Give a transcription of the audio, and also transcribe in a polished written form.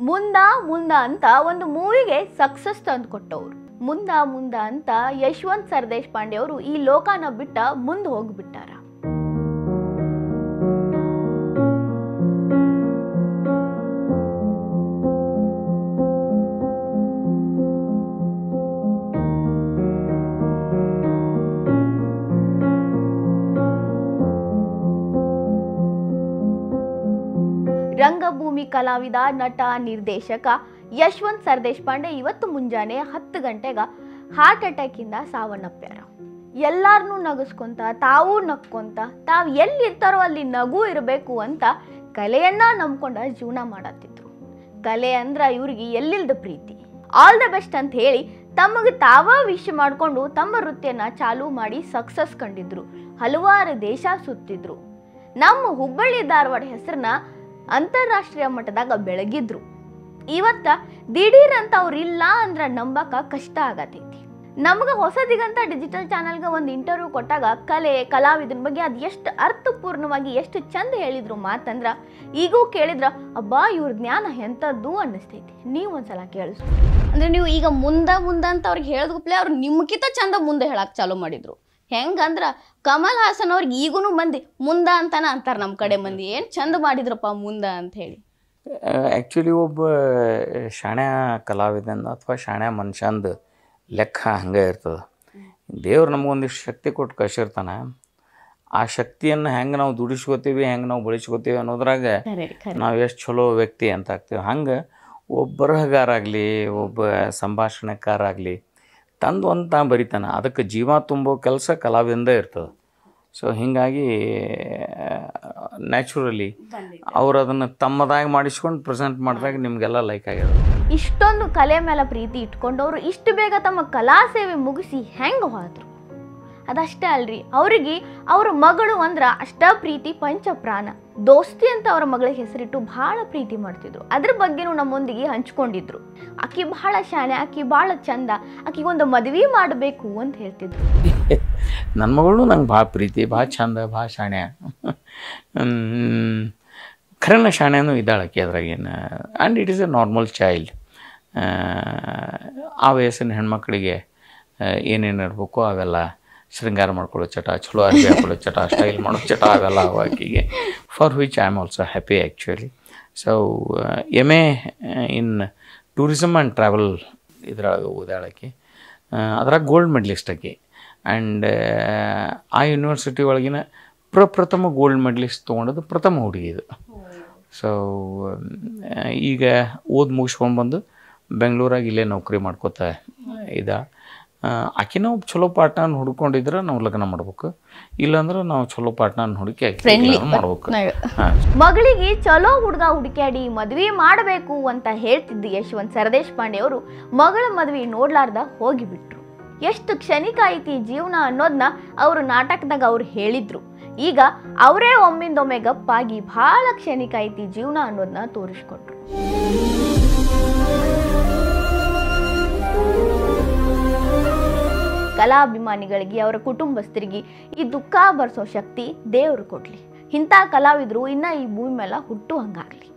ಮುಂದ ಮುಂದ ಅಂತ ಒಂದು ಮೂವಿಗೆ ಸಕ್ಸಸ್ ತಂದು ಕೊಟ್ಟವರು. ಮುಂದ ಮುಂದ ಅಂತ ಯಶವಂತ್ ಸರ್ ದೇಶಪಾಂಡೆ ಅವರು ಈ ಲೋಕನ ಬಿಟ್ಟ ಮುಂದೆ ಹೋಗ್ಬಿಟ್ಟಾರ. ರಂಗಭೂಮಿ ಕಲಾವಿದ, ನಟ, ನಿರ್ದೇಶಕ ಯಶವಂತ್ ಸರ್ ದೇಶಪಾಂಡೆ ಇವತ್ತು ಮುಂಜಾನೆ 10 ಗಂಟೆಗೆ ಹಾರ್ಟ್ ಅಟ್ಯಾಕ್ ಇಂದ ಸಾವನ್ನಪ್ಪ್ಯಾರ. ಎಲ್ಲಾರನ್ನೂ ನಗಿಸ್ಕೊಂತ, ತಾವೂ ನಕ್ಕೊಂತ, ತಾವು ಎಲ್ಲಿರ್ತಾರೋ ಅಲ್ಲಿ ನಗು ಇರಬೇಕು ಅಂತ ಕಲೆಯನ್ನ ನಂಬ್ಕೊಂಡ ಜೀವನ ಮಾಡತ್ತಿದ್ರು. ಕಲೆ ಅಂದ್ರ ಇವ್ರಿಗೆ ಎಲ್ಲಿಲ್ದ ಪ್ರೀತಿ. ಆಲ್ ದ ಬೆಸ್ಟ್ ಅಂತ ಹೇಳಿ ತಮಗೆ ತಾವ ವಿಶ್ ಮಾಡಿಕೊಂಡು ತಮ್ಮ ವೃತ್ತಿಯನ್ನ ಚಾಲೂ ಮಾಡಿ ಸಕ್ಸಸ್ ಕಂಡಿದ್ರು. ಹಲವಾರು ದೇಶ ಸುತ್ತಿದ್ರು. ನಮ್ಮ ಹುಬ್ಬಳ್ಳಿ ಧಾರವಾಡ ಹೆಸರನ್ನ ಅಂತಾರಾಷ್ಟ್ರೀಯ ಮಟ್ಟದಾಗ ಬೆಳಗಿದ್ರು. ಇವತ್ತ ದಿಢೀರ್ ಅಂತ ಅವ್ರು ಇಲ್ಲ ಅಂದ್ರ ನಂಬಕ ಕಷ್ಟ ಆಗತೈತಿ. ನಮ್ಗೆ ಹೊಸದಿಗಂತ ಡಿಜಿಟಲ್ ಚಾನಲ್ಗೆ ಒಂದು ಇಂಟರ್ವ್ಯೂ ಕೊಟ್ಟಾಗ ಕಲೆ, ಕಲಾವಿದನ ಬಗ್ಗೆ ಅದು ಎಷ್ಟು ಅರ್ಥಪೂರ್ಣವಾಗಿ ಎಷ್ಟು ಚಂದ ಹೇಳಿದ್ರು ಮಾತಂದ್ರ ಈಗೂ ಕೇಳಿದ್ರ ಅಬ್ಬಾ ಇವ್ರ ಜ್ಞಾನ ಎಂಥದ್ದು ಅನ್ನಿಸ್ತೈತಿ. ನೀವು ಒಂದ್ಸಲ ಕೇಳಿಸ್ ಅಂದ್ರೆ ನೀವು ಈಗ ಮುಂದ ಅಂತ ಅವ್ರಿಗೆ ಹೇಳಿದ್ಕೂಪ್ಲೆ ಅವ್ರು ನಿಮ್ಗಿಂತ ಚಂದ ಮುಂದೆ ಹೇಳಕ್ ಚಾಲೂ ಮಾಡಿದ್ರು. ಹೆಂಗಂದ್ರ ಕಮಲ್ ಹಾಸನ್ ಅವ್ರಿಗೆ ಈಗೂ ಮಂದಿ ಮುಂದ ಅಂತಾನ ಅಂತಾರ. ನಮ್ಮ ಕಡೆ ಮಂದಿ ಏನು ಚಂದ ಮಾಡಿದ್ರಪ್ಪ ಮುಂದ ಅಂತ ಹೇಳಿ. ಆ್ಯಕ್ಚುಲಿ ಒಬ್ಬ ಶಾಣ್ಯ ಕಲಾವಿದನ ಅಥವಾ ಶಾಣ್ಯ ಮನುಷ್ಯಂದು ಲೆಕ್ಕ ಹಂಗೆ ಇರ್ತದೆ. ದೇವ್ರು ನಮಗೊಂದಿಷ್ಟು ಶಕ್ತಿ ಕೊಟ್ಟು ಕಳಿಸಿರ್ತಾನೆ. ಆ ಶಕ್ತಿಯನ್ನು ಹೆಂಗೆ ನಾವು ದುಡಿಸ್ಕೋತೀವಿ, ಹೆಂಗೆ ನಾವು ಬಳಸ್ಕೋತೀವಿ ಅನ್ನೋದ್ರಾಗ ನಾವು ಎಷ್ಟು ಚಲೋ ವ್ಯಕ್ತಿ ಅಂತ ಆಗ್ತೀವಿ. ಹಂಗೆ ಒಬ್ಬ ಬರಹಗಾರ ಆಗಲಿ, ಒಬ್ಬ ಸಂಭಾಷಣೆಕಾರ ಆಗಲಿ ತಂದು ಅಂತ ಬರಿತಾನೆ. ಅದಕ್ಕೆ ಜೀವ ತುಂಬೋ ಕೆಲಸ ಕಲಾವಿದಿಂದ ಇರ್ತದೆ. ಸೊ ಹೀಗಾಗಿ ನ್ಯಾಚುರಲಿ ಅವ್ರು ಅದನ್ನು ತಮ್ಮದಾಗಿ ಮಾಡಿಸ್ಕೊಂಡು ಪ್ರೆಸೆಂಟ್ ಮಾಡಿದಾಗ ನಿಮಗೆಲ್ಲ ಲೈಕ್ ಆಗ್ಯದ. ಇಷ್ಟೊಂದು ಕಲೆ ಮೇಲೆ ಪ್ರೀತಿ ಇಟ್ಕೊಂಡವ್ರು ಇಷ್ಟು ಬೇಗ ತಮ್ಮ ಕಲಾ ಸೇವೆ ಮುಗಿಸಿ ಹೆಂಗೆ ಹೋದ್ರು? ಅದಷ್ಟೇ ಅಲ್ರಿ, ಅವ್ರಿಗೆ ಅವ್ರ ಮಗಳು ಅಂದ್ರ ಅಷ್ಟ ಪ್ರೀತಿ, ಪಂಚ ಪ್ರಾಣ. ದೋಸ್ತಿ ಅಂತ ಅವ್ರ ಮಗಳಿಗೆ ಹೆಸರಿಟ್ಟು ಭಾಳ ಪ್ರೀತಿ ಮಾಡ್ತಿದ್ರು. ಅದ್ರ ಬಗ್ಗೆನೂ ನಮ್ಮೊಂದಿಗೆ ಹಂಚ್ಕೊಂಡಿದ್ರು. ಆಕಿ ಭಾಳ ಶಾಣೆ, ಆಕಿ ಭಾಳ ಚಂದ, ಆಕಿಗೊಂದು ಮದುವೆ ಮಾಡಬೇಕು ಅಂತ ಹೇಳ್ತಿದ್ರು. ನನ್ನ ಮಗಳು ನಂಗೆ ಭಾಳ ಪ್ರೀತಿ, ಭಾಳ ಚಂದ, ಭಾಳ ಶಾಣ್ಯ. ಖರೇನ ಶಾಣ್ಯನೂ ಇದ್ದಾಳೆ ಆಕೆ ಅದ್ರಾಗೇನು. And it is a normal child. ಆ ವಯಸ್ಸಿನ ಹೆಣ್ಮಕ್ಳಿಗೆ ಏನೇನು ಇರಬೇಕು ಅವೆಲ್ಲ ಶೃಂಗಾರ ಮಾಡ್ಕೊಳ್ಳೋ ಚಟ, ಚಲೋ ಅರ್ಬಿ ಹಾಕೊಳ್ಳೋ ಚಟ, ಸ್ಟೈಲ್ ಮಾಡೋ ಚಟ ಅವೆಲ್ಲ ಆಕೆಗೆ. For which I am also happy actually. So MA in tourism and travel ಇದ್ರಾಗ ಓದಾಳಕ್ಕೆ. ಅದ್ರಾಗ ಗೋಲ್ಡ್ ಮೆಡಲಿಸ್ಟ್ ಆಕೆ. ಆ್ಯಂಡ್ ಆ ಯೂನಿವರ್ಸಿಟಿ ಒಳಗಿನ ಪ್ರಥಮ ಗೋಲ್ಡ್ ಮೆಡಲಿಸ್ಟ್ ತೊಗೊಂಡದ್ದು ಪ್ರಥಮ ಹುಡುಗಿ ಇದು. ಸೊ ಈಗ ಮುಗಿಸ್ಕೊಂಡ್ಬಂದು ಬೆಂಗಳೂರಾಗ ಇಲ್ಲೇ ನೌಕರಿ ಮಾಡ್ಕೋತಾ ಆಕಿನ ಒಬ್ಬ ಚಲೋ ಪಾರ್ಟ್ನರ್ ಹುಡ್ಕೊಂಡಿದ್ರೆ ನಾವು ಲಗ್ನ ಮಾಡ್ಬೇಕು. ಇಲ್ಲಾಂದ್ರೆ ನಾವು ಚಲೋ ಪಾರ್ಟ್ನರ್ ಹುಡುಕಿ ಮಾಡ್ಬೇಕು. ಮಗಳಿಗೆ ಚಲೋ ಹುಡುಗ ಹುಡುಕ್ಯಾಡಿ ಮದ್ವೆ ಮಾಡಬೇಕು ಅಂತ ಹೇಳ್ತಿದ್ದು ಯಶವಂತ್ ಸರ್ ದೇಶಪಾಂಡೆ ಅವರು ಮಗಳ ಮದ್ವೆ ನೋಡ್ಲಾರ್ದ ಹೋಗಿಬಿಟ್ರು. ಎಷ್ಟು ಕ್ಷಣಿಕ ಐತಿ ಜೀವನ ಅನ್ನೋದನ್ನ ಅವರು ನಾಟಕದಾಗ ಅವ್ರು ಹೇಳಿದ್ರು. ಈಗ ಅವರೇ ಒಮ್ಮಿಂದೊಮ್ಮೆ ಗಪ್ಪಾಗಿ ಬಹಳ ಕ್ಷಣಿಕ ಐತಿ ಜೀವನ ಅನ್ನೋದನ್ನ ತೋರಿಸ್ಕೊಟ್ರು. ಕಲಾಭಿಮಾನಿಗಳಿಗೆ, ಅವರ ಕುಟುಂಬಸ್ಥರಿಗೆ ಈ ದುಃಖ ಬರ್ಸೋ ಶಕ್ತಿ ದೇವರು ಕೊಡ್ಲಿ. ಇಂಥ ಕಲಾವಿದರು ಇನ್ನ ಈ ಭೂಮಿ ಮೇಲೆ ಹುಟ್ಟು ಹಂಗಾಗ್ಲಿ.